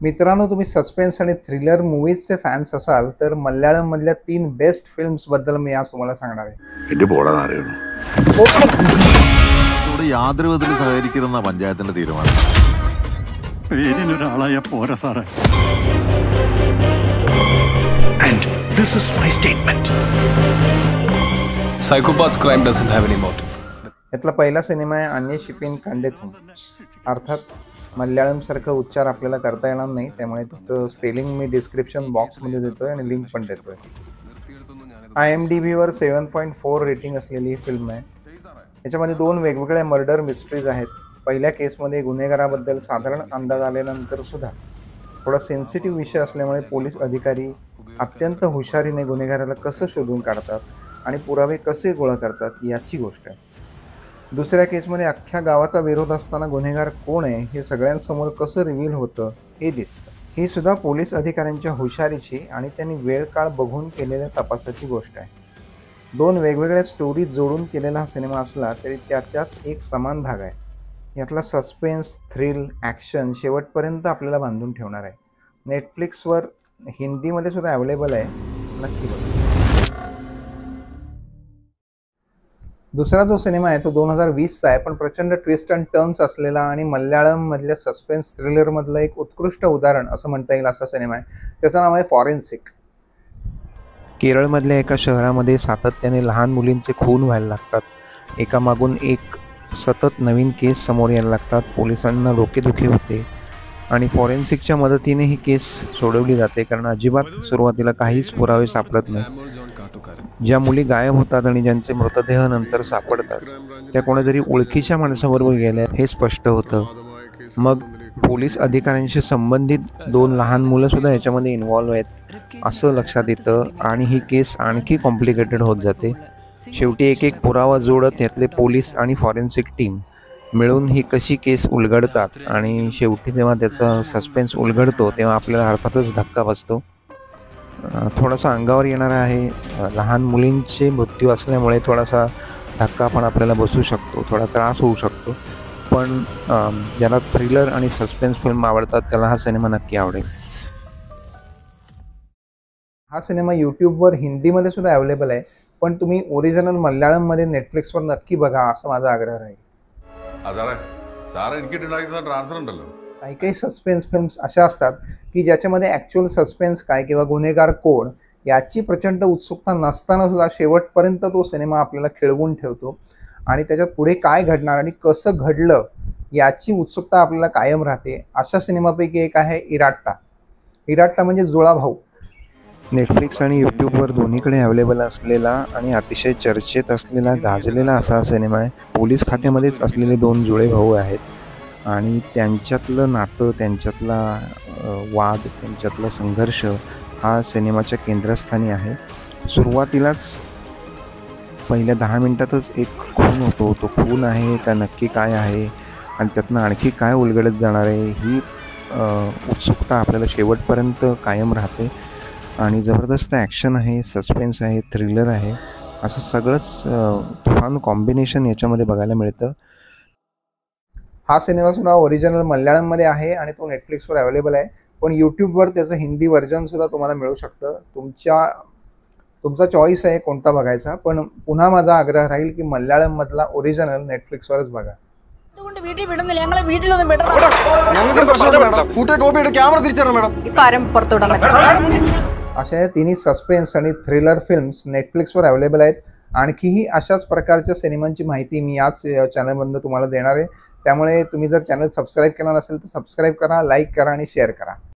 मित्रांनो, तुम्ही सस्पेन्स आणि थ्रिलर मूव्हीजचे फॅन्स असाल तर मल्याळममधल्या 3 बेस्ट फिल्म्सबद्दल मी आज तुम्हाला सांगणार आहे. എന്റെ പോടാന്ന് അറിയണം. ഇവിടെ യാതൊരു വിധത്തിലും സഹകരിക്കരുതെന്ന പഞ്ചായത്തിന്റെ തീരുമാനം. പേരിനൊരാളായ പോരാ സാറേ. And this is my statement. Psychopath's crime doesn't have any motive. यातला पहिला सिनेमा आहे अन्य शिपिन खंडेथून. अर्थात मल्याळमसारखं उच्चार आपल्याला करता येणार नाही, त्यामुळे त्याचं स्पेलिंग मी डिस्क्रिप्शन बॉक्समध्ये देतोय आणि लिंक पण देतोय. IMDbवर 7.4 रेटिंग असलेली फिल्म आहे. याच्यामध्ये 2 वेगवेगळ्या मर्डर मिस्ट्रीज आहेत. पहिल्या केसमध्ये गुन्हेगाराबद्दल साधारण अंदाज आल्यानंतर सुद्धा थोडा सेन्सिटिव्ह विषय असल्यामुळे पोलीस अधिकारी अत्यंत हुशारीने गुन्हेगाराला कसं शोधून काढतात आणि पुरावे कसे गोळा करतात याची गोष्ट आहे. दुसऱ्या केसमध्ये अख्ख्या गावाचा विरोध असताना गुन्हेगार कोण आहे हे सगळ्यांसमोर कसं रिव्हील होतं हे दिसतं. ही सुद्धा पोलीस अधिकाऱ्यांच्या हुशारीची आणि त्यांनी वेळ काळ बघून केलेल्या तपासाची गोष्ट आहे. 2 वेगवेगळ्या स्टोरीज जोडून केलेला हा सिनेमा असला तरी त्यात एक समान धागा आहे. यातला सस्पेन्स, थ्रिल, ॲक्शन शेवटपर्यंत आपल्याला बांधून ठेवणार आहे. नेटफ्लिक्सवर हिंदीमध्ये सुद्धा अवेलेबल आहे, नक्की बघा. दुसरा जो सिनेमा आहे तो 2020चा आहे, पण प्रचंड ट्विस्ट अँड टर्न्स असलेला आणि मल्याळममधल्या सस्पेन्स थ्रिलरमधलं एक उत्कृष्ट उदाहरण असं म्हणता येईल असा सिनेमा आहे. त्याचं नाव आहे फॉरेन्सिक. केरळमधल्या एका शहरामध्ये सातत्याने लहान मुलींचे खून व्हायला लागतात. एकामागून एक सतत नवीन केस समोर यायला लागतात. पोलिसांना डोकेदुखी होते आणि फॉरेन्सिकच्या मदतीने ही केस सोडवली जाते, कारण अजिबात सुरुवातीला काहीच पुरावे सापडत नाही. ज्या मुली गायब होतात आणि ज्यांचे मृतदेह नंतर सापडतात त्या कोणीतरी ओळखीच्या माणसाबरोबर गेल्या हे स्पष्ट होतं. मग पोलीस अधिकाऱ्यांशी संबंधित 2 लहान मुलंसुद्धा याच्यामध्ये इन्व्हॉल्व आहेत असं लक्षात येतं आणि ही केस आणखी कॉम्प्लिकेटेड होत जाते. शेवटी एक पुरावा जोडत यातले पोलीस आणि फॉरेन्सिक टीम मिळून ही कशी केस उलगडतात आणि शेवटी जेव्हा त्याचा सस्पेन्स उलगडतो तेव्हा आपल्याला अर्थातच धक्का बसतो. थोडासा अंगावर येणारा आहे. लहान मुलींचे मृत्यू असल्यामुळे थोडासा धक्का पण आपल्याला बसू शकतो, थोडा त्रास होऊ शकतो. पण ज्याला थ्रिलर आणि सस्पेन्स फिल्म आवडतात त्याला हा सिनेमा नक्की आवडेल. हा सिनेमा यूट्यूबवर हिंदीमध्ये सुद्धा अवेलेबल आहे, पण तुम्ही ओरिजिनल मल्याळममध्ये नेटफ्लिक्सवर नक्की बघा असं माझा आग्रह राहील. काही सस्पेन्स फिल्म्स अशा असतात की ज्याच्यामध्ये ॲक्च्युअल सस्पेन्स काय किंवा गुन्हेगार कोण याची प्रचंड उत्सुकता नसताना सुद्धा शेवटपर्यंत तो सिनेमा आपल्याला खिळवून ठेवतो आणि त्याच्यात पुढे काय घडणार आणि कसं घडलं याची उत्सुकता आपल्याला कायम राहते. अशा सिनेमापैकी एक आहे इराट्टा. इराट्टा म्हणजे जुळा भाऊ. नेटफ्लिक्स आणि यूट्यूबवर दोन्हीकडे अवेलेबल असलेला आणि अतिशय चर्चेत असलेला, गाजलेला असा सिनेमा आहे. पोलीस खात्यामध्येच असलेले 2 जुळे भाऊ आहेत आणि त्यांच्यातलं नातं, त्यांच्यातला वाद, त्यांच्यातला संघर्ष हा सिनेमाच्या केंद्रस्थानी आहे. सुरुवातीलाच पहिल्या 10 मिनिटातच एक खून होतो. तो खून आहे का नक्की काय आहे आणि त्यातनं आणखी काय उलगडत जाणार आहे ही उत्सुकता आपल्याला शेवटपर्यंत कायम राहते. आणि जबरदस्त ॲक्शन आहे, सस्पेन्स आहे, थ्रिलर आहे, असं सगळंच तुफान कॉम्बिनेशन याच्यामध्ये बघायला मिळतं. हा सिनेमासुद्धा ओरिजिनल मल्याळममध्ये आहे आणि तो नेटफ्लिक्सवर अवेलेबल आहे, पण यूट्यूबवर त्याचं हिंदी व्हर्जनसुद्धा तुम्हाला मिळू शकतं. तुमचा चॉईस आहे कोणता बघायचा, पण पुन्हा माझा आग्रह राहील की मल्याळममधला ओरिजिनल नेटफ्लिक्सवरच बघा. अशा 3 सस्पेन्स आणि थ्रिलर फिल्म्स नेटफ्लिक्सवर अवेलेबल आहेत. आणखीही अशाच प्रकारच्या सिनेमांची माहिती मी याच चॅनलमधून तुम्हाला देणार आहे. त्यामुळे तुम्ही जर चॅनल सबस्क्राईब केला नसेल तर सबस्क्राईब करा, लाईक करा आणि शेअर करा.